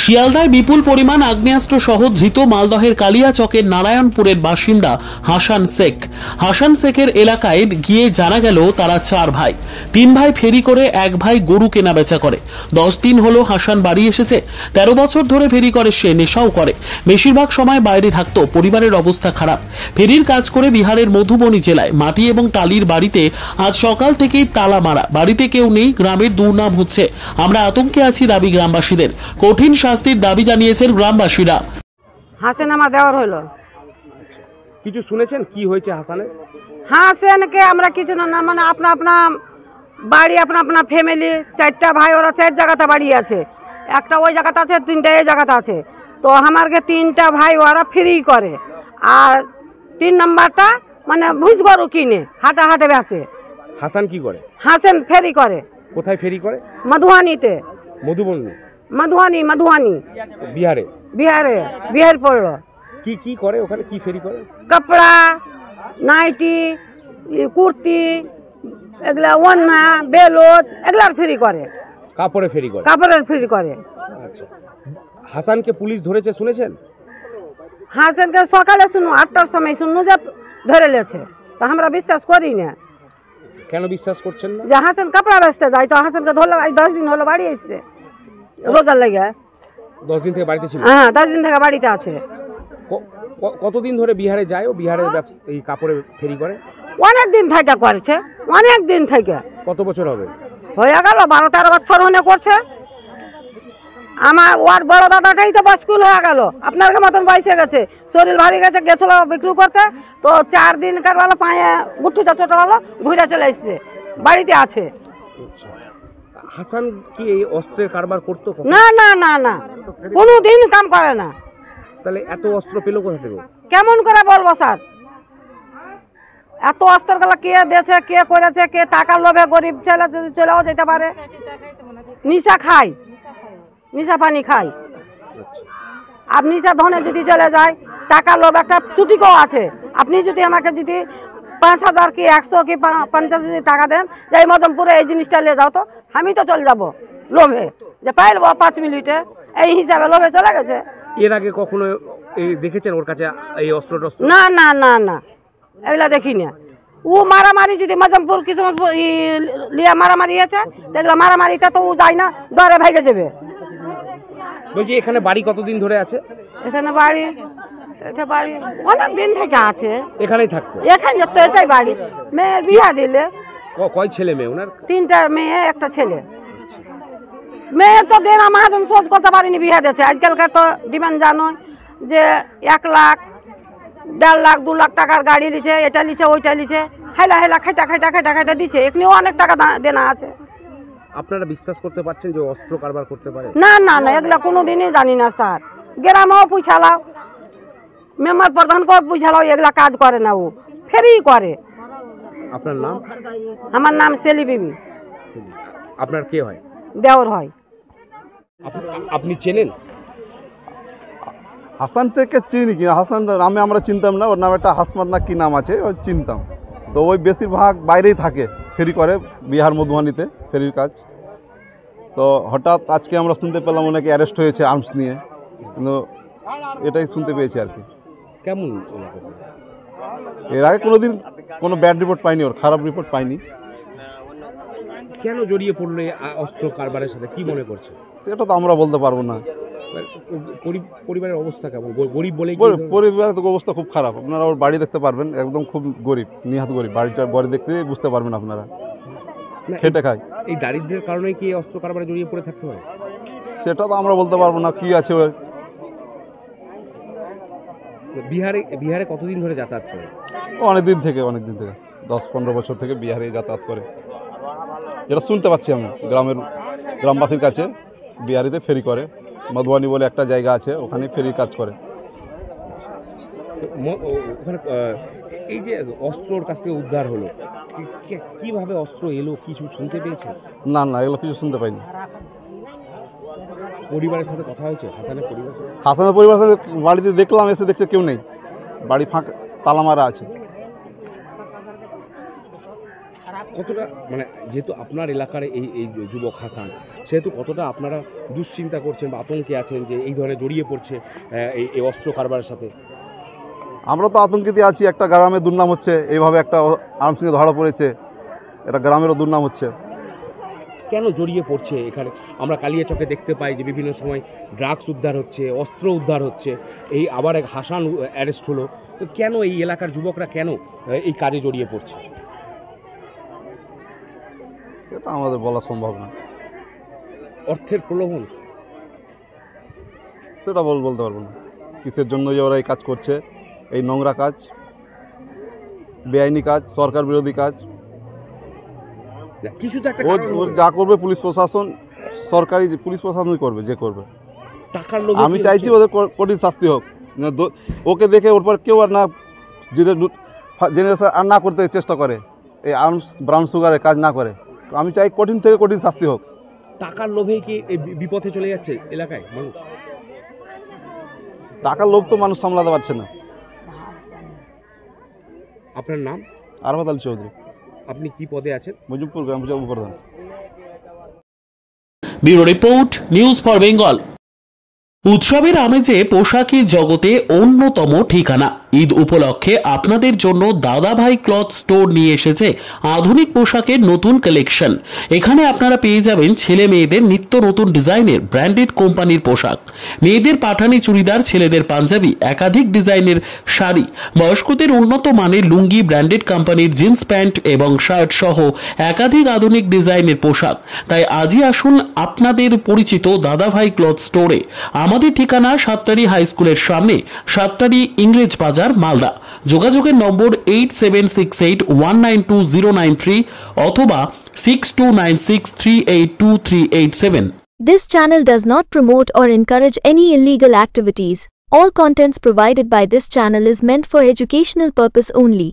শিয়ালদায় বিপুল পরিমাণ আগ্নেয়াস্ত্র সহ ধৃত মালদহের কালিয়াচকের নারায়ণপুরের বাসিন্দা হাসান শেখ। হাসান শেখের এলাকায় গিয়ে জানা গেল তারা 4 ভাই। 3 ভাই ফেরি করে, 1 ভাই গরু কেনা বেচা করে। 10 দিন হলো হাসান বাড়ি এসেছে। 13 বছর ধরে ফেরি করে সে, নেশাও করে। বেশিরভাগ সময় বাইরে থাকতো। পরিবারের অবস্থা খারাপ। ফেরির কাজ করে বিহারের মধুবনী জেলায় মাটি এবং টালির বাড়িতে আজ সকাল থেকেই তালা মারা। বাড়িতে কেউ নেই, গ্রামের দুর্নাম হচ্ছে। আমরা আতঙ্কে আছি, দাবি গ্রামবাসীদের। কঠিন শাস্তির দাবি জানিয়েছেন গ্রামবাসীরা। হাসান আমার দেওয়ার হলো। কিছু শুনেছেন কি হয়েছে হাসানের? হাসানকে আমরা কিছু না, মানে আপনা আপনা বাড়ি, আপনা আপনা ফ্যামিলি, 4টা ভাই, ওরা 4 জায়গাতে বাড়ি আছে। একটা ওই জায়গাতে আছে, 3টা এই জায়গাতে আছে। তো আমারকে 3টা ভাই ওরা ফ্রি করে, আর 3 নম্বরটা মানে ভুজ গরু কিনে হাটে হাটে বেচে। হাসান কি করে? হাসান ফেরি করে। কোথায় ফেরি করে? মধুয়ানিতে। মধুবনী? মধুয়ানি বিহারে। বিহার পড়লো। কি কি করে ওখানে? কি ফেরি করে? কাপড়া, নাইটি, কুর্তি, এগুলা ওন্না, বেলোজ, এগুলার ফেরি করে। কাপড়ে ফেরি করে? কাপড়ের ফেরি করে। আচ্ছা, হাসানকে পুলিশ ধরেছে শুনেছেন? হাসানকে সকালে শুনু, 8টার সময় শুনু যে ধরে লেছে। তো আমরা বিশ্বাস করি না। কেন বিশ্বাস করছেন না? যে হাসান কাপড়া বেচতে যায়, তো হাসানকে ধরলো। 10 দিন হলো বাড়ি এসেছে, রোজার লেগে। 10 দিন থেকে বাড়িতে ছিল? হ্যাঁ, 10 দিন থেকে বাড়িতে আছে। কতদিন ধরে বিহারে যায় ও? বিহারে এই কাপড়ে ফেরি করে? অনেক দিন থেকে করেছে, অনেক দিন থেকে। কত বছর হবে? হয়ে গেল 12-13 বছর হনে করছে। আমার ওর বড় দাদাটাই তো বস্কুল হয়ে গেল, আপনার মতন বয়সে গেছে, শরীর ভারী গেছে, গেছিল বিক্রি করতে। তো 4 দিন কারবালো, পায়ে গুঠিটা ছোট হলো, ঘুরে চলে এসছে, বাড়িতে আছে। হাসান কি এই অস্ত্রের কারবার করতো? না না না না, কোনো দিন কাম করে না। তাহলে এত অস্ত্র পেলো কোথা থেকে? কেমন করে বলবো স্যার? এত অস্ত্র গুলা কে দিয়েছে, কে করেছে, কে টাকার লোভে গরিব ছেলে যদি চলেও যেতে পারে। নিশা খায়, নিশা পানি খায়। আর নিশা ধনে যদি চলে যায়, টাকার লোভ একটা চুটিকও আছে। আপনি যদি আমাকে যদি 5,000 কি 100 কি 50 যদি টাকা দেন, যে এই মজমপুরে এই জিনিসটা নিয়ে যাও, তো আমি তো চলে যাব লোভে, যে পাইলবো 5 মিনিটে, এই হিসাবে লোভে চলে গেছে। এর আগে কখনো এই দেখেছেন ওর কাছে এই অস্ত্র? না না না না, এগুলা দেখি না। ও মারামারি যদি মজমপুর কিসমতপুর লিয়া মারামারি আছে, দেখলাম মারামারিতে তো ও যায় না, ডরে ভাগে যাবে। বলছি এখানে বাড়ি কতদিন ধরে আছে? এখানে বাড়ি, এটা বাড়ি অনেক দিন থেকে আছে। এখানেই থাকতো? এখানে তো এটাই বাড়ি। মেয়ের বিয়া দিলে। কয় ছেলে মেয়ে ওনার? 3টা মেয়ে, একটা ছেলে। মেয়ের তো দেনা মহাজন সোজ করতে পারিনি, বিয়া দিয়েছে। আজকালকার তো ডিমান্ড জানো যে 1 লাখ, 1.5 লাখ, 2 লাখ টাকার গাড়ি দিছে, এটা লিছে, ওইটা লিছে, হেলা হেলা খাইটা খাইটা খাইটা খাইটা দিচ্ছে। এখানেও অনেক টাকা দেনা আছে। আপনারা বিশ্বাস করতে পারছেন যে অস্ত্র কারবার করতে পারে? না না না, এগুলা কোনোদিনই জানি না স্যার। গ্রামেও পুছালাও, মেম্বার প্রধানকেও পুছালাও, এগুলা কাজ করে না, ও ফেরি করে। আপনার নাম? আমার নাম সেলি বিবি। আপনার কে হয়? দেওর হয়। আপনি চেনেন হাসান শেখকে? চিনি কি, হাসান নামে আমরা চিনতাম না। ওর নামে একটা হাসমাত না কি নাম আছে, ওই চিনতাম। তো ওই বেশিরভাগ বাইরেই থাকে, ফেরি করে বিহার মধুবনীতে ফেরির কাজ। তো হঠাৎ আজকে আমরা শুনতে পেলাম অনেকে অ্যারেস্ট হয়েছে আর্মস নিয়ে, কিন্তু এটাই শুনতে পেয়েছি আর কি। কেমন? এর আগে কোনোদিন কোনো ব্যাড রিপোর্ট পাইনি, ওর খারাপ রিপোর্ট পাইনি। কেন জড়িয়ে পড়লে অস্ত্র কারবারের সাথে, কি মনে করছে? সেটা তো আমরা বলতে পারবো না। পরিবারের অবস্থা কেমন? গরিব বলে? পরিবারের অবস্থা খুব খারাপ। আপনারা ওর বাড়ি দেখতে পারবেন, একদম খুব গরিব, নিহাত গরিব। বাড়ি দেখতে বুঝতে পারবেন আপনারা, খেটে খায়। এই দারিদ্র্যের কারণে কি অস্ত্র কারবারে জড়িয়ে পড়ে থাকতে হয়? সেটা তো আমরা বলতে পারবো না কি আছে ওর। বিহারে কতদিন ধরে যাতায়াত করে? অনেক দিন থেকে 10-15 বছর থেকে বিহারে যাতায়াত করে, যেটা শুনতে পাচ্ছি আমি গ্রামবাসীর কাছে। বিহারিতে ফেরি করে, মধুবনী বলে একটা জায়গা আছে, ওখানে ফেরির কাজ করে। ওখানে এই যে অস্ত্রর কাছ থেকে উদ্ধার হলো, কিভাবে অস্ত্র এলো কিছু শুনতে পেয়েছেন? না না, এগুলো কিছু শুনতে পাইনি। পরিবারের সাথে কথা হয়েছে হাসানের পরিবার? হাসানের পরিবারের সাথে বাড়িতে দেখলাম, এসে দেখছে কেউ নেই, বাড়ি ফাঁকা, তালা মারা আছে। কতটা মানে যেহেতু আপনার এলাকার এই যুবক হাসান, সেহেতু কতটা আপনারা দুশ্চিন্তা করছেন বা আতঙ্কে আছেন যে এই ধরনের জড়িয়ে পড়ছে এই অস্ত্র কারবারের সাথে? আমরা তো আতঙ্কিত আছি, একটা গ্রামে দুর্নাম হচ্ছে, এইভাবে একটা আর্মসিংয়ে ধরা পড়েছে, এটা গ্রামেরও দুর্নাম হচ্ছে। কেন জড়িয়ে পড়ছে এখানে? আমরা কালিয়াচকে দেখতে পাই যে বিভিন্ন সময় ড্রাগস উদ্ধার হচ্ছে, অস্ত্র উদ্ধার হচ্ছে, এই আবার এক হাসান অ্যারেস্ট হলো। তো কেন এই এলাকার যুবকরা কেন এই কাজে জড়িয়ে পড়ছে? সেটা আমাদের বলা সম্ভব না। অর্থের প্রলোভন? সেটা বলতে পারবো না কিসের জন্য যে ওরা এই কাজ করছে, এই নোংরা কাজ, বেআইনি কাজ, সরকার বিরোধী কাজ। কিছু তো একটা ও যা করবে পুলিশ প্রশাসন, সরকারি পুলিশ প্রশাসনই করবে, যে করবে। টাকার লোভ। আমি চাইছি ওদের কঠিন শাস্তি হোক, ওকে দেখে ওর পর কেউ আর না জেনারেশন আর না করতে চেষ্টা করে, এই আর্মস ব্রাউন সুগারের কাজ না করে। আমি চাই কঠিন থেকে কঠিন শাস্তি হোক। টাকার লোভে কি বিপথে চলে যাচ্ছে এলাকায় মানুষ? টাকার লোভ তো মানুষ সামলাতে পারছে না। আপনার নাম? আরফাত আলী চৌধুরী। আপনি কি পদে আছেন? মুজিবপুর গ্রাম পঞ্চায়েত উপপ্রধান। Bureau report, news for Bengal. উৎসবের আমেজে পোশাকের জগতে অন্যতম ঠিকানা। ঈদ উপলক্ষে আপনাদের জন্য দাদাভাই ক্লথ স্টোর নিয়ে এসেছে আধুনিক পোশাকের নতুন কালেকশন। এখানে আপনারা পেয়ে যাবেন ছেলে মেয়েদের নিত্য নতুন ডিজাইনের ব্র্যান্ডেড কোম্পানির পোশাক, মেয়েদের পাঠানি চুড়িদার, ছেলেদের পাঞ্জাবি, একাধিক ডিজাইনের শাড়ি, বয়স্কদের উন্নত মানের লুঙ্গি, ব্র্যান্ডেড কোম্পানির জিন্স প্যান্ট এবং শার্ট সহ একাধিক আধুনিক ডিজাইনের পোশাক। তাই আজই আসুন আপনাদের পরিচিত দাদাভাই ক্লথ স্টোরে। আমাদের ঠিকানা সাতটারি হাই স্কুলের সামনে, সাতটারি ইংরেজ বাজার, মালদা। যোগাযোগের নম্বর 8768192093 অথবা 6296382387। This channel does not promote or encourage any illegal activities. All contents provided by this channel is meant for educational purpose only.